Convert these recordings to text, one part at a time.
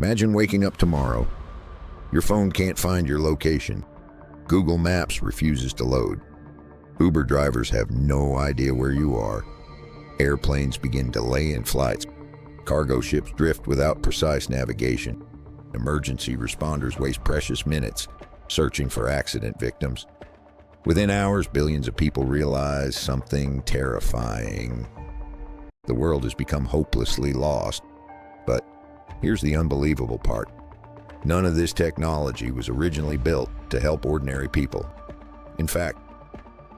Imagine waking up tomorrow. Your phone can't find your location. Google Maps refuses to load. Uber drivers have no idea where you are. Airplanes begin delaying flights. Cargo ships drift without precise navigation. Emergency responders waste precious minutes searching for accident victims. Within hours, billions of people realize something terrifying. The world has become hopelessly lost. But here's the unbelievable part. None of this technology was originally built to help ordinary people. In fact,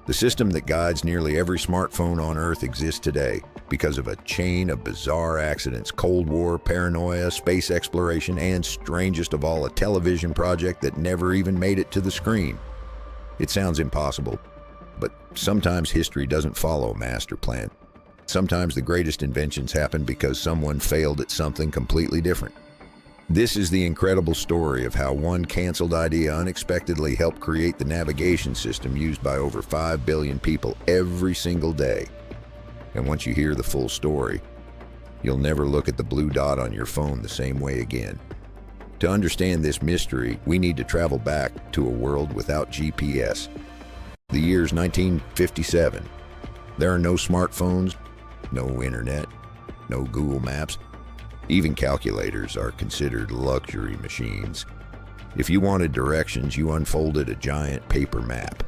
the system that guides nearly every smartphone on Earth exists today because of a chain of bizarre accidents: Cold War, paranoia, space exploration, and strangest of all, a television project that never even made it to the screen. It sounds impossible, but sometimes history doesn't follow a master plan. Sometimes the greatest inventions happen because someone failed at something completely different. This is the incredible story of how one canceled idea unexpectedly helped create the navigation system used by over 5 billion people every single day. And once you hear the full story, you'll never look at the blue dot on your phone the same way again. To understand this mystery, we need to travel back to a world without GPS. The year's 1957. There are no smartphones, no internet, no Google Maps. Even calculators are considered luxury machines. If you wanted directions, you unfolded a giant paper map.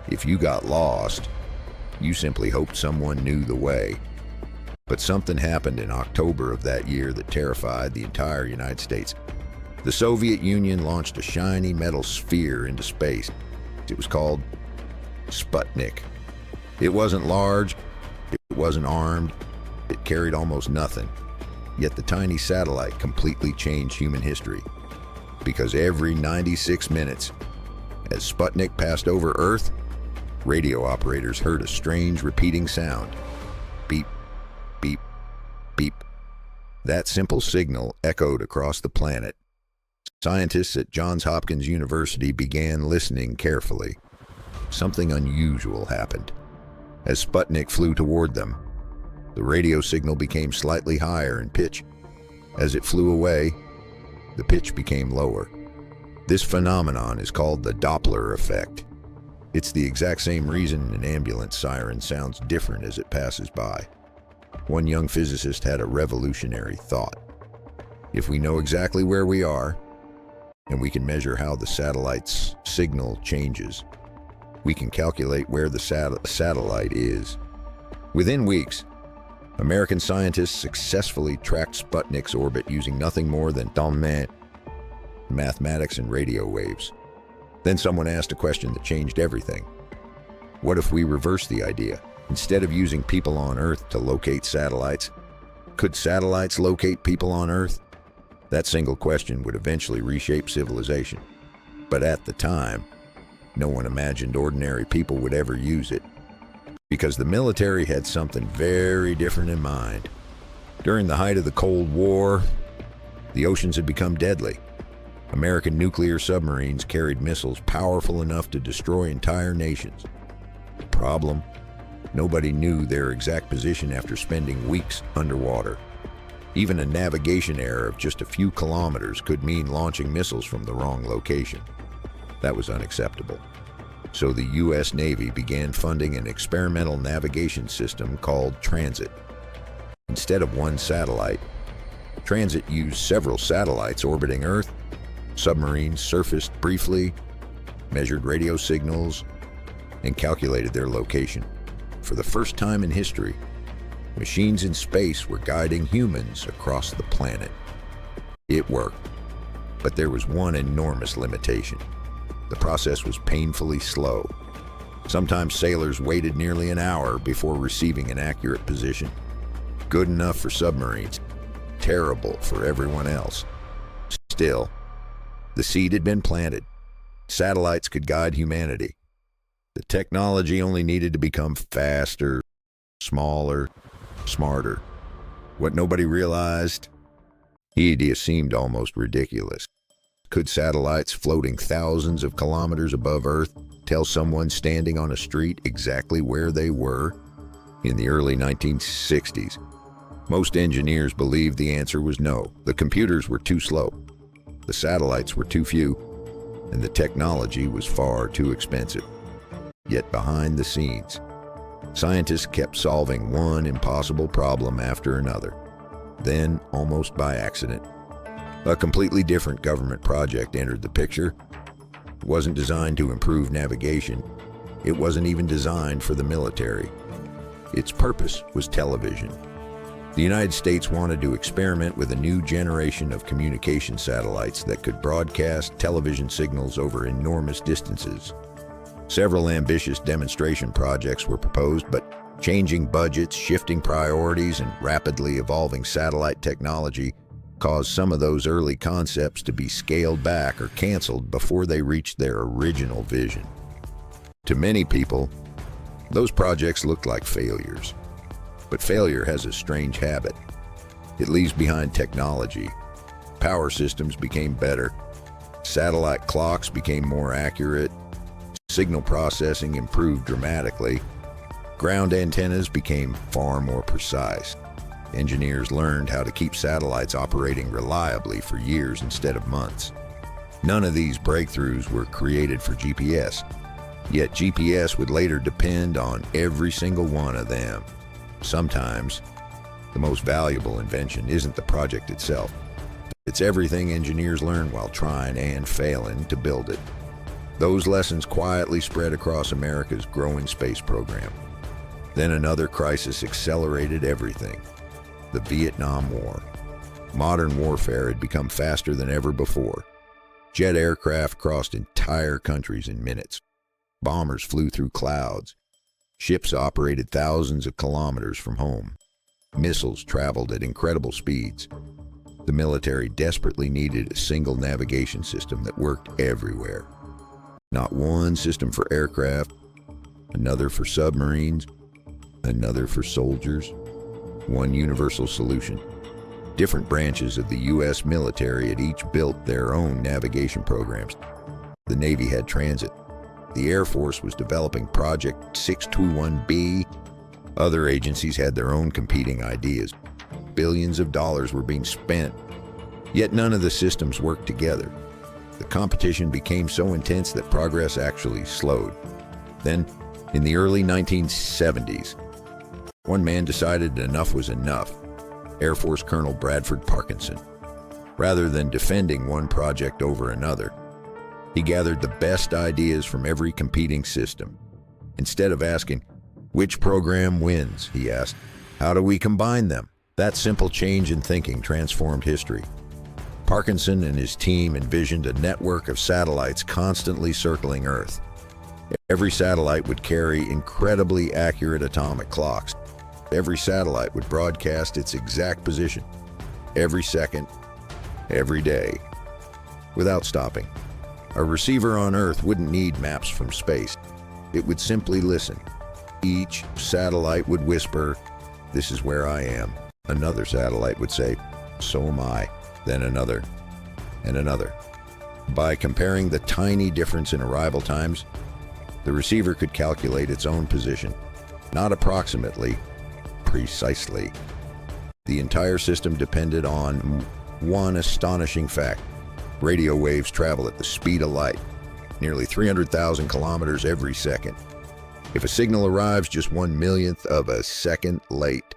If you got lost, you simply hoped someone knew the way. But something happened in October of that year that terrified the entire United States. The Soviet Union launched a shiny metal sphere into space. It was called Sputnik. It wasn't large, it wasn't armed, it carried almost nothing. Yet the tiny satellite completely changed human history. Because every 96 minutes, as Sputnik passed over Earth, radio operators heard a strange repeating sound. Beep, beep, beep. That simple signal echoed across the planet. Scientists at Johns Hopkins University began listening carefully. Something unusual happened. As Sputnik flew toward them, the radio signal became slightly higher in pitch. As it flew away, the pitch became lower. This phenomenon is called the Doppler effect. It's the exact same reason an ambulance siren sounds different as it passes by. One young physicist had a revolutionary thought. If we know exactly where we are, and we can measure how the satellite's signal changes, we can calculate where the satellite is. Within weeks, American scientists successfully tracked Sputnik's orbit using nothing more than mathematics and radio waves. Then someone asked a question that changed everything. What if we reverse the idea? Instead of using people on Earth to locate satellites, could satellites locate people on Earth? That single question would eventually reshape civilization. But at the time, no one imagined ordinary people would ever use it. Because the military had something very different in mind. During the height of the Cold War, the oceans had become deadly. American nuclear submarines carried missiles powerful enough to destroy entire nations. The problem? Nobody knew their exact position after spending weeks underwater. Even a navigation error of just a few kilometers could mean launching missiles from the wrong location. That was unacceptable. So the U.S. Navy began funding an experimental navigation system called Transit. Instead of one satellite, Transit used several satellites orbiting Earth. Submarines surfaced briefly, measured radio signals, and calculated their location. For the first time in history, machines in space were guiding humans across the planet. It worked, but there was one enormous limitation. The process was painfully slow. Sometimes sailors waited nearly an hour before receiving an accurate position. Good enough for submarines, terrible for everyone else. Still, the seed had been planted. Satellites could guide humanity. The technology only needed to become faster, smaller, smarter. What nobody realized, the idea seemed almost ridiculous. Could satellites floating thousands of kilometers above Earth tell someone standing on a street exactly where they were? In the early 1960s, Most engineers believed the answer was no. The computers were too slow, the satellites were too few, and the technology was far too expensive. Yet behind the scenes, scientists kept solving one impossible problem after another. Then, almost by accident, a completely different government project entered the picture. It wasn't designed to improve navigation. It wasn't even designed for the military. Its purpose was television. The United States wanted to experiment with a new generation of communication satellites that could broadcast television signals over enormous distances. Several ambitious demonstration projects were proposed, but changing budgets, shifting priorities, and rapidly evolving satellite technology caused some of those early concepts to be scaled back or canceled before they reached their original vision. To many people, those projects looked like failures. But failure has a strange habit. It leaves behind technology. Power systems became better. Satellite clocks became more accurate. Signal processing improved dramatically. Ground antennas became far more precise. Engineers learned how to keep satellites operating reliably for years instead of months. None of these breakthroughs were created for GPS, yet GPS would later depend on every single one of them. Sometimes, the most valuable invention isn't the project itself. It's everything engineers learn while trying and failing to build it. Those lessons quietly spread across America's growing space program. Then another crisis accelerated everything: the Vietnam War. Modern warfare had become faster than ever before. Jet aircraft crossed entire countries in minutes. Bombers flew through clouds. Ships operated thousands of kilometers from home. Missiles traveled at incredible speeds. The military desperately needed a single navigation system that worked everywhere. Not one system for aircraft, another for submarines, another for soldiers. One universal solution. Different branches of the U.S. military had each built their own navigation programs. The Navy had transit. The Air Force was developing Project 621B. Other agencies had their own competing ideas. Billions of dollars were being spent, yet none of the systems worked together. The competition became so intense that progress actually slowed. Then, in the early 1970s, one man decided enough was enough: Air Force Colonel Bradford Parkinson. Rather than defending one project over another, he gathered the best ideas from every competing system. Instead of asking, "Which program wins?" he asked, "How do we combine them?" That simple change in thinking transformed history. Parkinson and his team envisioned a network of satellites constantly circling Earth. Every satellite would carry incredibly accurate atomic clocks. Every satellite would broadcast its exact position, every second, every day, without stopping. A receiver on Earth wouldn't need maps from space. It would simply listen. Each satellite would whisper, "This is where I am." Another satellite would say, "So am I." Then another, and another. By comparing the tiny difference in arrival times, the receiver could calculate its own position, not approximately, precisely. The entire system depended on one astonishing fact: radio waves travel at the speed of light, nearly 300,000 kilometers every second. If a signal arrives just 1/millionth of a second late,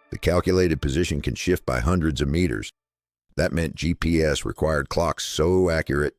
the calculated position can shift by hundreds of meters. That meant GPS required clocks so accurate